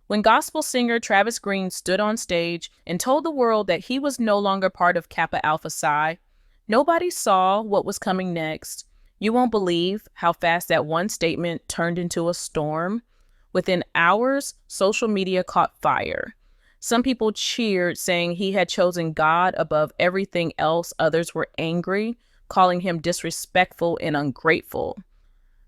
When gospel singer Travis Greene stood on stage and told the world that he was no longer part of Kappa Alpha Psi, nobody saw what was coming next. You won't believe how fast that one statement turned into a storm. Within hours, social media caught fire. Some people cheered, saying he had chosen God above everything else. Others were angry, calling him disrespectful and ungrateful.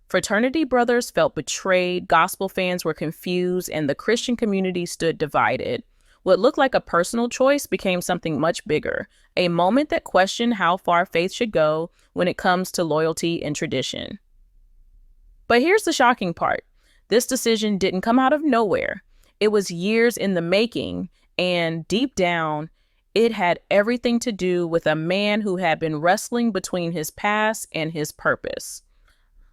Fraternity brothers felt betrayed, gospel fans were confused, and the Christian community stood divided. What looked like a personal choice became something much bigger, a moment that questioned how far faith should go when it comes to loyalty and tradition. But here's the shocking part. This decision didn't come out of nowhere. It was years in the making, and deep down, it had everything to do with a man who had been wrestling between his past and his purpose.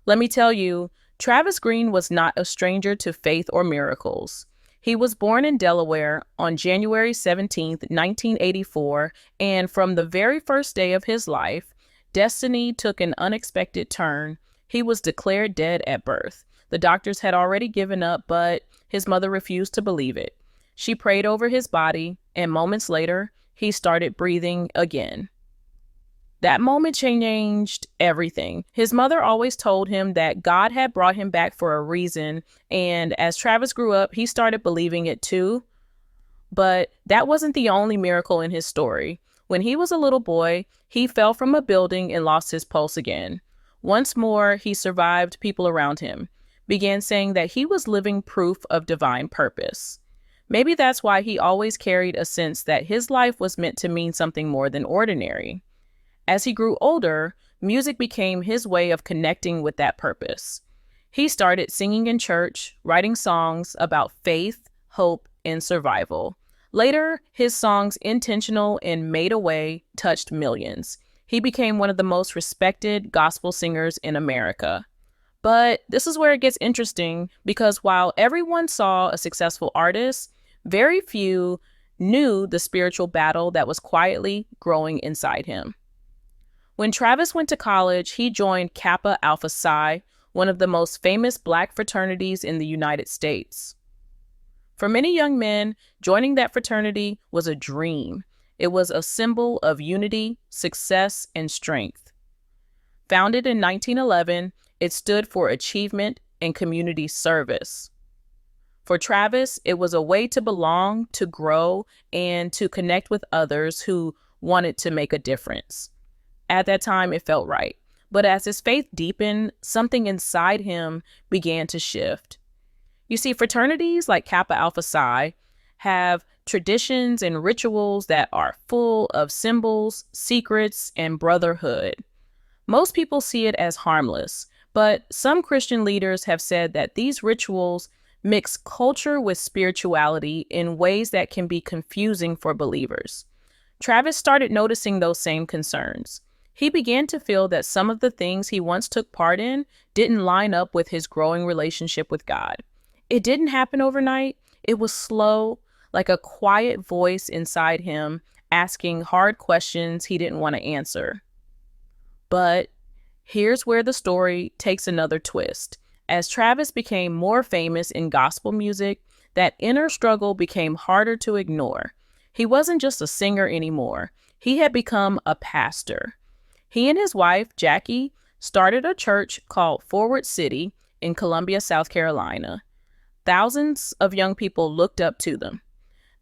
Let me tell you, Travis Greene was not a stranger to faith or miracles. He was born in Delaware on January 17, 1984, and from the very first day of his life, destiny took an unexpected turn. He was declared dead at birth. The doctors had already given up, but his mother refused to believe it. She prayed over his body, and moments later, he started breathing again. That moment changed everything. His mother always told him that God had brought him back for a reason, and as Travis grew up, he started believing it too. But that wasn't the only miracle in his story. When he was a little boy, he fell from a building and lost his pulse again. Once more, he survived. People around him began saying that he was living proof of divine purpose. Maybe that's why he always carried a sense that his life was meant to mean something more than ordinary. As he grew older, music became his way of connecting with that purpose. He started singing in church, writing songs about faith, hope, and survival. Later, his songs Intentional and Made a Way touched millions. He became one of the most respected gospel singers in America. But this is where it gets interesting, because while everyone saw a successful artist, very few knew the spiritual battle that was quietly growing inside him. When Travis went to college, he joined Kappa Alpha Psi, one of the most famous Black fraternities in the United States. For many young men, joining that fraternity was a dream. It was a symbol of unity, success, and strength. Founded in 1911, it stood for achievement and community service. For Travis, it was a way to belong, to grow, and to connect with others who wanted to make a difference. At that time, it felt right. But as his faith deepened, something inside him began to shift. You see, fraternities like Kappa Alpha Psi have traditions and rituals that are full of symbols, secrets, and brotherhood. Most people see it as harmless, but some Christian leaders have said that these rituals mix culture with spirituality in ways that can be confusing for believers. Travis started noticing those same concerns. He began to feel that some of the things he once took part in didn't line up with his growing relationship with God. It didn't happen overnight. It was slow, like a quiet voice inside him asking hard questions he didn't want to answer. But here's where the story takes another twist. As Travis became more famous in gospel music, that inner struggle became harder to ignore. He wasn't just a singer anymore. He had become a pastor. He and his wife, Jackie, started a church called Forward City in Columbia, South Carolina. Thousands of young people looked up to them.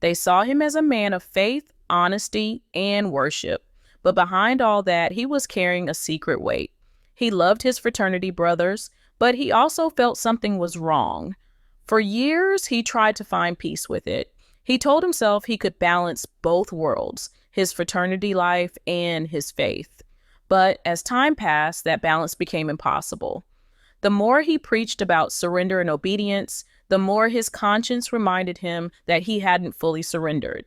They saw him as a man of faith, honesty, and worship. But behind all that, he was carrying a secret weight. He loved his fraternity brothers, but he also felt something was wrong. For years, he tried to find peace with it. He told himself he could balance both worlds, his fraternity life and his faith. But as time passed, that balance became impossible. The more he preached about surrender and obedience, the more his conscience reminded him that he hadn't fully surrendered.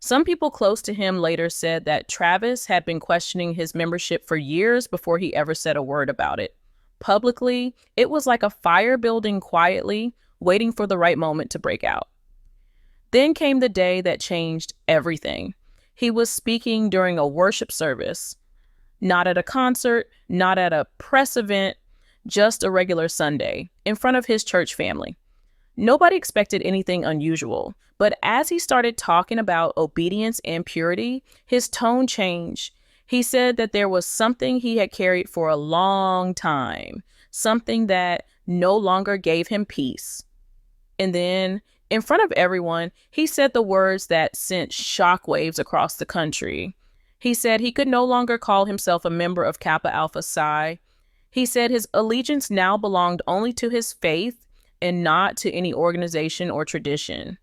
Some people close to him later said that Travis had been questioning his membership for years before he ever said a word about it. Publicly, it was like a fire building quietly, waiting for the right moment to break out. Then came the day that changed everything. He was speaking during a worship service. Not at a concert, not at a press event, just a regular Sunday, in front of his church family. Nobody expected anything unusual, but as he started talking about obedience and purity, his tone changed. He said that there was something he had carried for a long time, something that no longer gave him peace. And then, in front of everyone, he said the words that sent shockwaves across the country. He said he could no longer call himself a member of Kappa Alpha Psi. He said his allegiance now belonged only to his faith and not to any organization or tradition.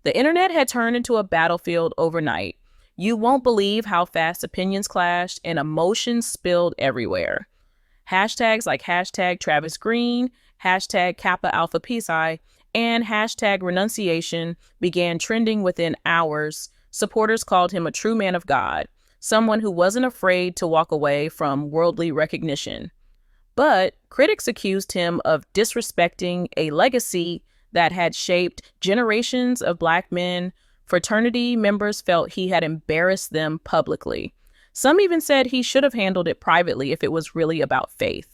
The internet had turned into a battlefield overnight. You won't believe how fast opinions clashed and emotions spilled everywhere. Hashtags like hashtag Travis Greene, hashtag Kappa Alpha Psi, and hashtag renunciation began trending within hours. Supporters called him a true man of God, someone who wasn't afraid to walk away from worldly recognition. But critics accused him of disrespecting a legacy that had shaped generations of Black men. Fraternity members felt he had embarrassed them publicly. Some even said he should have handled it privately if it was really about faith.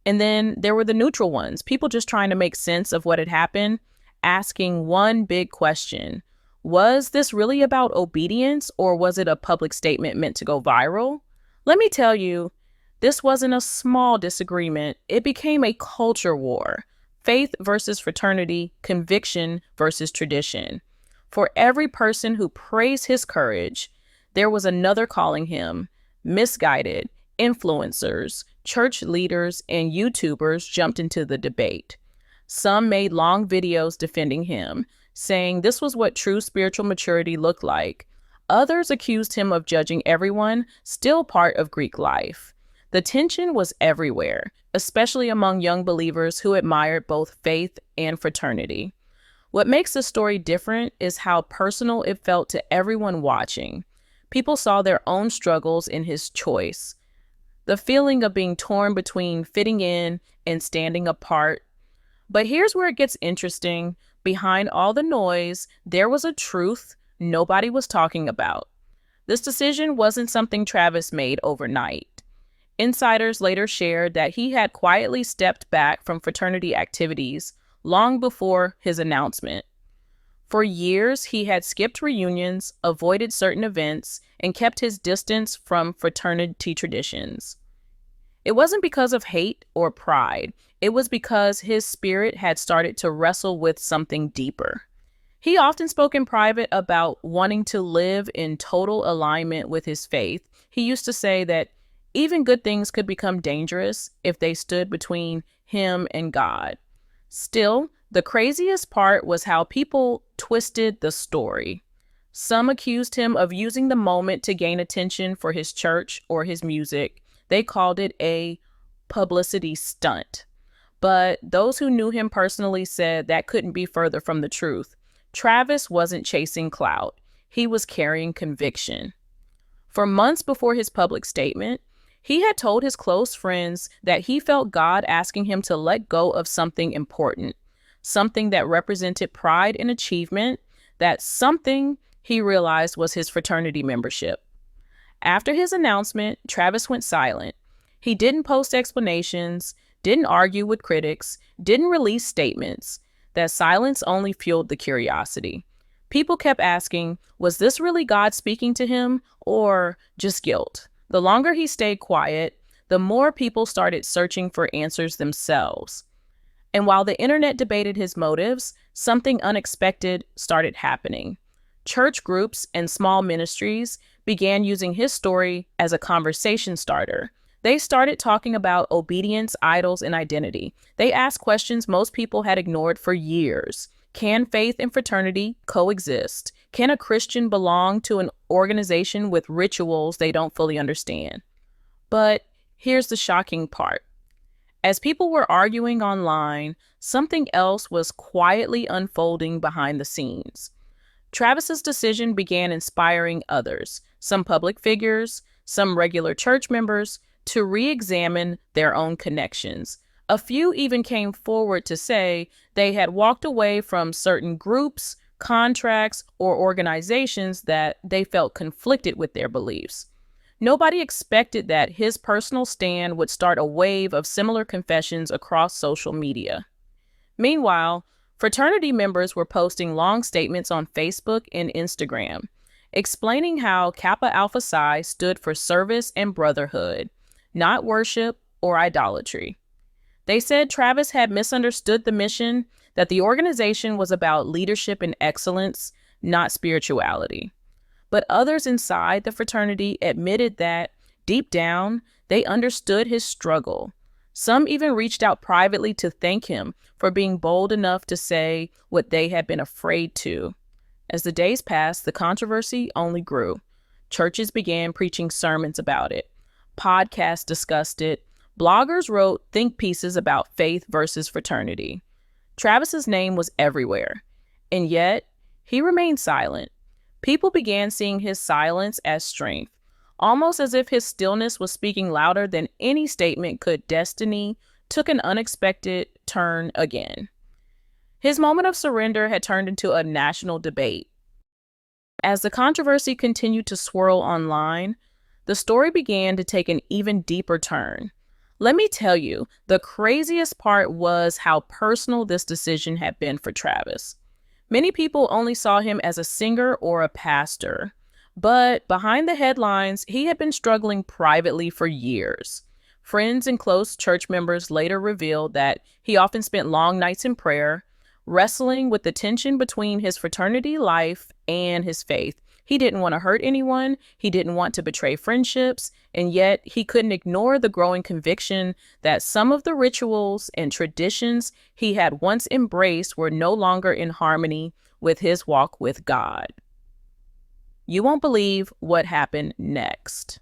And then there were the neutral ones, people just trying to make sense of what had happened, asking one big question. Was this really about obedience, or was it a public statement meant to go viral? Let me tell you, this wasn't a small disagreement. It became a culture war. Faith versus fraternity, conviction versus tradition. For every person who praised his courage, there was another calling him misguided. Influencers, church leaders, and YouTubers jumped into the debate. Some made long videos defending him, saying this was what true spiritual maturity looked like. Others accused him of judging everyone, still part of Greek life. The tension was everywhere, especially among young believers who admired both faith and fraternity. What makes the story different is how personal it felt to everyone watching. People saw their own struggles in his choice. The feeling of being torn between fitting in and standing apart. But here's where it gets interesting. Behind all the noise, there was a truth nobody was talking about. This decision wasn't something Travis made overnight. Insiders later shared that he had quietly stepped back from fraternity activities long before his announcement. For years, he had skipped reunions, avoided certain events, and kept his distance from fraternity traditions. It wasn't because of hate or pride. It was because his spirit had started to wrestle with something deeper. He often spoke in private about wanting to live in total alignment with his faith. He used to say that even good things could become dangerous if they stood between him and God. Still, the craziest part was how people twisted the story. Some accused him of using the moment to gain attention for his church or his music. They called it a publicity stunt. But those who knew him personally said that couldn't be further from the truth. Travis wasn't chasing clout. He was carrying conviction. For months before his public statement, he had told his close friends that he felt God asking him to let go of something important, something that represented pride and achievement, that something he realized was his fraternity membership. After his announcement, Travis went silent. He didn't post explanations, didn't argue with critics, didn't release statements. That silence only fueled the curiosity. People kept asking, was this really God speaking to him or just guilt? The longer he stayed quiet, the more people started searching for answers themselves. And while the internet debated his motives, something unexpected started happening. Church groups and small ministries began using his story as a conversation starter. They started talking about obedience, idols, and identity. They asked questions most people had ignored for years. Can faith and fraternity coexist? Can a Christian belong to an organization with rituals they don't fully understand? But here's the shocking part. As people were arguing online, something else was quietly unfolding behind the scenes. Travis's decision began inspiring others, some public figures, some regular church members, to re-examine their own connections. A few even came forward to say they had walked away from certain groups, contracts, or organizations that they felt conflicted with their beliefs. Nobody expected that his personal stand would start a wave of similar confessions across social media. Meanwhile, fraternity members were posting long statements on Facebook and Instagram, explaining how Kappa Alpha Psi stood for service and brotherhood, not worship or idolatry. They said Travis had misunderstood the mission, that the organization was about leadership and excellence, not spirituality. But others inside the fraternity admitted that, deep down, they understood his struggle. Some even reached out privately to thank him for being bold enough to say what they had been afraid to. As the days passed, the controversy only grew. Churches began preaching sermons about it. Podcasts discussed it. Bloggers wrote think pieces about faith versus fraternity. Travis's name was everywhere, and yet he remained silent. People began seeing his silence as strength, almost as if his stillness was speaking louder than any statement could. Destiny took an unexpected turn again. His moment of surrender had turned into a national debate. As the controversy continued to swirl online, the story began to take an even deeper turn. Let me tell you, the craziest part was how personal this decision had been for Travis. Many people only saw him as a singer or a pastor, but behind the headlines, he had been struggling privately for years. Friends and close church members later revealed that he often spent long nights in prayer, wrestling with the tension between his fraternity life and his faith. He didn't want to hurt anyone, he didn't want to betray friendships, and yet he couldn't ignore the growing conviction that some of the rituals and traditions he had once embraced were no longer in harmony with his walk with God. You won't believe what happened next.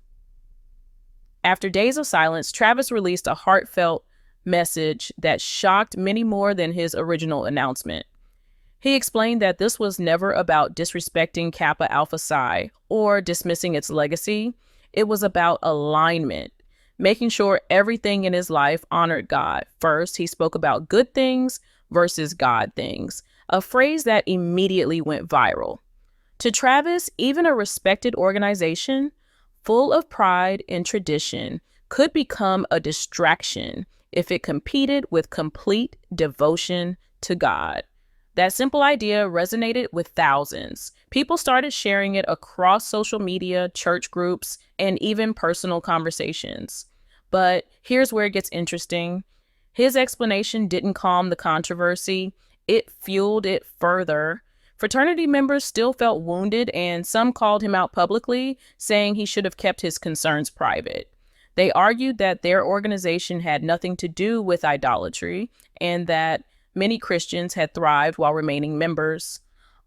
After days of silence, Travis released a heartfelt message that shocked many more than his original announcement. He explained that this was never about disrespecting Kappa Alpha Psi or dismissing its legacy. It was about alignment, making sure everything in his life honored God. First, he spoke about good things versus God things, a phrase that immediately went viral. To Travis, even a respected organization full of pride and tradition could become a distraction if it competed with complete devotion to God. That simple idea resonated with thousands. People started sharing it across social media, church groups, and even personal conversations. But here's where it gets interesting. His explanation didn't calm the controversy. It fueled it further. Fraternity members still felt wounded, and some called him out publicly, saying he should have kept his concerns private. They argued that their organization had nothing to do with idolatry and that many Christians had thrived while remaining members.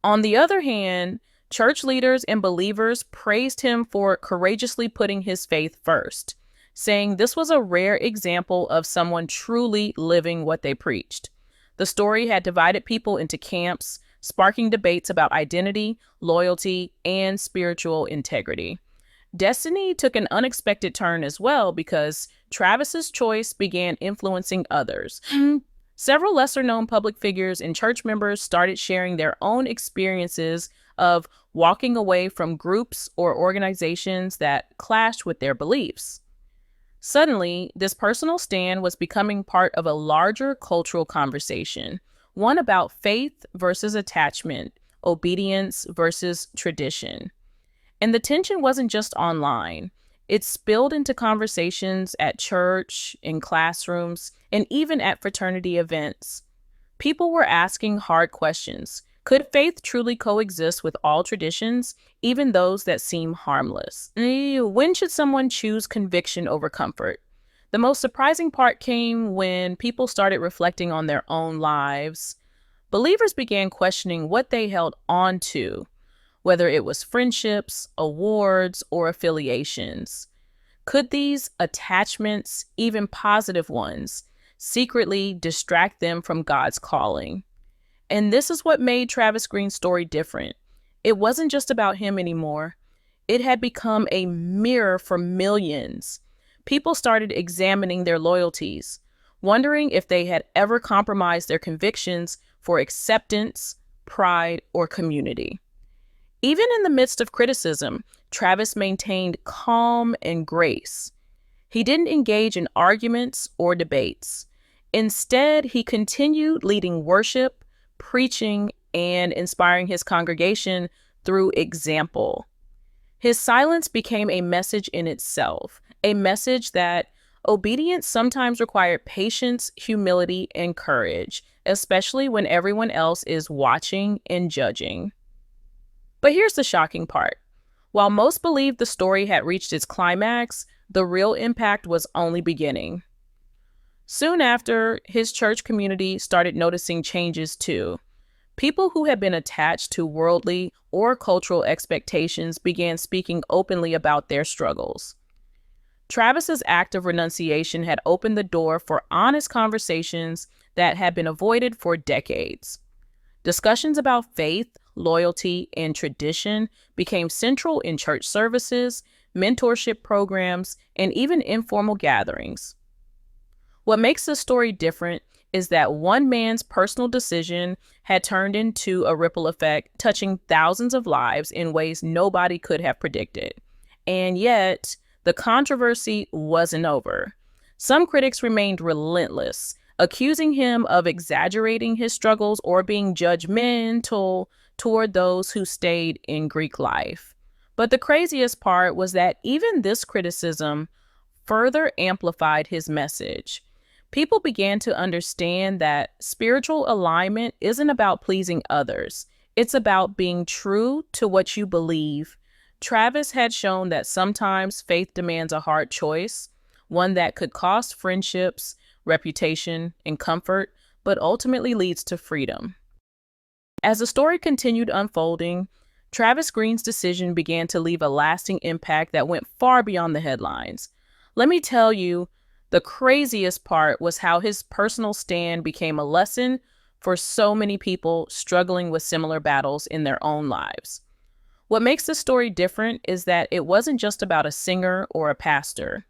On the other hand, church leaders and believers praised him for courageously putting his faith first, saying this was a rare example of someone truly living what they preached. The story had divided people into camps, sparking debates about identity, loyalty, and spiritual integrity. Destiny took an unexpected turn as well because Travis's choice began influencing others. Several lesser-known public figures and church members started sharing their own experiences of walking away from groups or organizations that clashed with their beliefs. Suddenly, this personal stand was becoming part of a larger cultural conversation, one about faith versus attachment, obedience versus tradition. And the tension wasn't just online. It spilled into conversations at church, in classrooms, and even at fraternity events. People were asking hard questions. Could faith truly coexist with all traditions, even those that seem harmless? When should someone choose conviction over comfort? The most surprising part came when people started reflecting on their own lives. Believers began questioning what they held on to, whether it was friendships, awards, or affiliations. Could these attachments, even positive ones, secretly distract them from God's calling? And this is what made Travis Greene's story different. It wasn't just about him anymore. It had become a mirror for millions. People started examining their loyalties, wondering if they had ever compromised their convictions for acceptance, pride, or community. Even in the midst of criticism, Travis maintained calm and grace. He didn't engage in arguments or debates. Instead, he continued leading worship, preaching, and inspiring his congregation through example. His silence became a message in itself, a message that obedience sometimes required patience, humility, and courage, especially when everyone else is watching and judging. But here's the shocking part. While most believed the story had reached its climax, the real impact was only beginning. Soon after, his church community started noticing changes too. People who had been attached to worldly or cultural expectations began speaking openly about their struggles. Travis's act of renunciation had opened the door for honest conversations that had been avoided for decades. Discussions about faith, loyalty, and tradition became central in church services, mentorship programs, and even informal gatherings. What makes this story different is that one man's personal decision had turned into a ripple effect, touching thousands of lives in ways nobody could have predicted. And yet, the controversy wasn't over. Some critics remained relentless, accusing him of exaggerating his struggles or being judgmental toward those who stayed in Greek life. But the craziest part was that even this criticism further amplified his message. People began to understand that spiritual alignment isn't about pleasing others. It's about being true to what you believe. Travis had shown that sometimes faith demands a hard choice, one that could cost friendships, reputation, and comfort, but ultimately leads to freedom. As the story continued unfolding, Travis Greene's decision began to leave a lasting impact that went far beyond the headlines. Let me tell you, the craziest part was how his personal stand became a lesson for so many people struggling with similar battles in their own lives. What makes this story different is that it wasn't just about a singer or a pastor.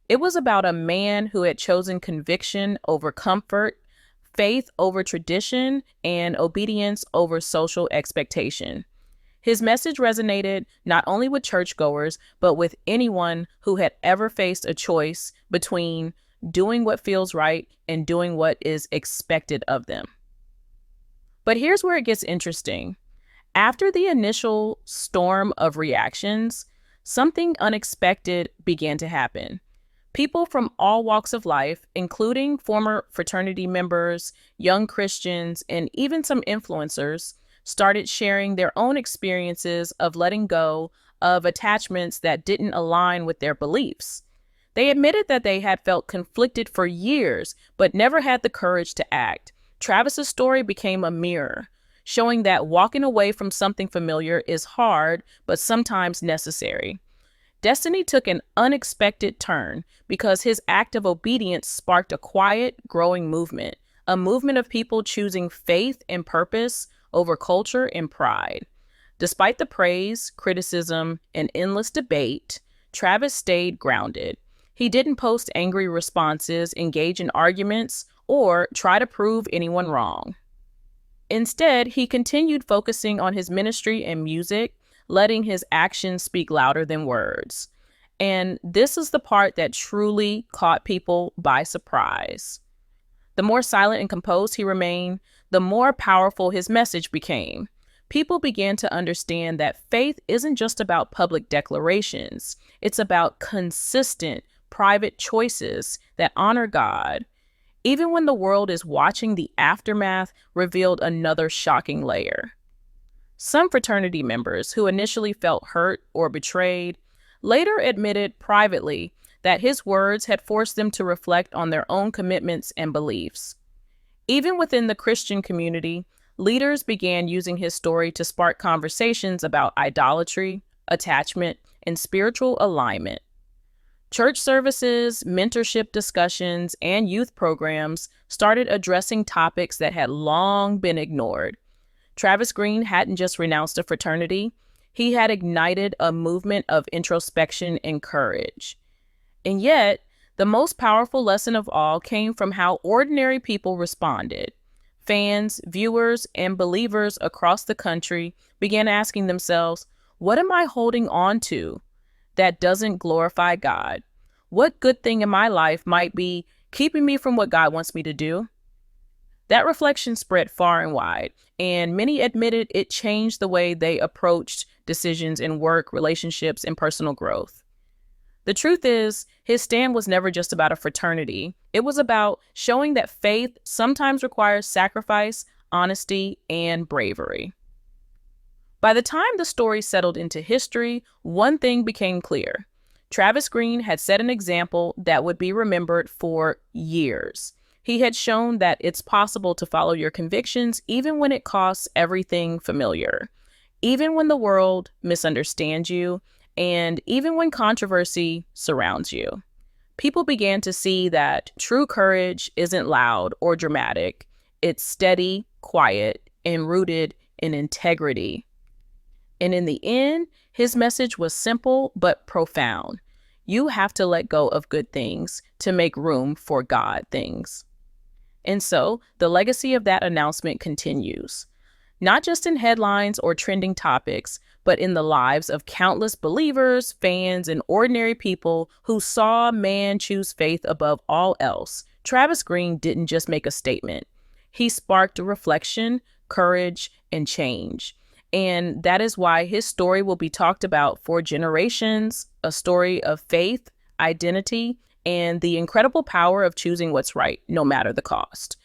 It was about a man who had chosen conviction over comfort, faith over tradition, and obedience over social expectation. His message resonated not only with churchgoers, but with anyone who had ever faced a choice between doing what feels right and doing what is expected of them. But here's where it gets interesting. After the initial storm of reactions, something unexpected began to happen. People from all walks of life, including former fraternity members, young Christians, and even some influencers, started sharing their own experiences of letting go of attachments that didn't align with their beliefs. They admitted that they had felt conflicted for years, but never had the courage to act. Travis's story became a mirror, showing that walking away from something familiar is hard, but sometimes necessary. Destiny took an unexpected turn because his act of obedience sparked a quiet, growing movement, a movement of people choosing faith and purpose over culture and pride. Despite the praise, criticism, and endless debate, Travis stayed grounded. He didn't post angry responses, engage in arguments, or try to prove anyone wrong. Instead, he continued focusing on his ministry and music, letting his actions speak louder than words. And this is the part that truly caught people by surprise. The more silent and composed he remained, the more powerful his message became. People began to understand that faith isn't just about public declarations. It's about consistent, private choices that honor God. Even when the world is watching, the aftermath revealed another shocking layer. Some fraternity members who initially felt hurt or betrayed later admitted privately that his words had forced them to reflect on their own commitments and beliefs. Even within the Christian community, leaders began using his story to spark conversations about idolatry, attachment, and spiritual alignment. Church services, mentorship discussions, and youth programs started addressing topics that had long been ignored. Travis Greene hadn't just renounced a fraternity, he had ignited a movement of introspection and courage. And yet, the most powerful lesson of all came from how ordinary people responded. Fans, viewers, and believers across the country began asking themselves, what am I holding on to that doesn't glorify God? What good thing in my life might be keeping me from what God wants me to do? That reflection spread far and wide, and many admitted it changed the way they approached decisions in work, relationships, and personal growth. The truth is, his stand was never just about a fraternity. It was about showing that faith sometimes requires sacrifice, honesty, and bravery. By the time the story settled into history, one thing became clear. Travis Greene had set an example that would be remembered for years. He had shown that it's possible to follow your convictions even when it costs everything familiar, even when the world misunderstands you, and even when controversy surrounds you. People began to see that true courage isn't loud or dramatic. It's steady, quiet, and rooted in integrity. And in the end, his message was simple but profound. You have to let go of good things to make room for God things. And so the legacy of that announcement continues, not just in headlines or trending topics, but in the lives of countless believers, fans, and ordinary people who saw man choose faith above all else. Travis Greene didn't just make a statement. He sparked reflection, courage, and change. And that is why his story will be talked about for generations, a story of faith, identity, and the incredible power of choosing what's right, no matter the cost.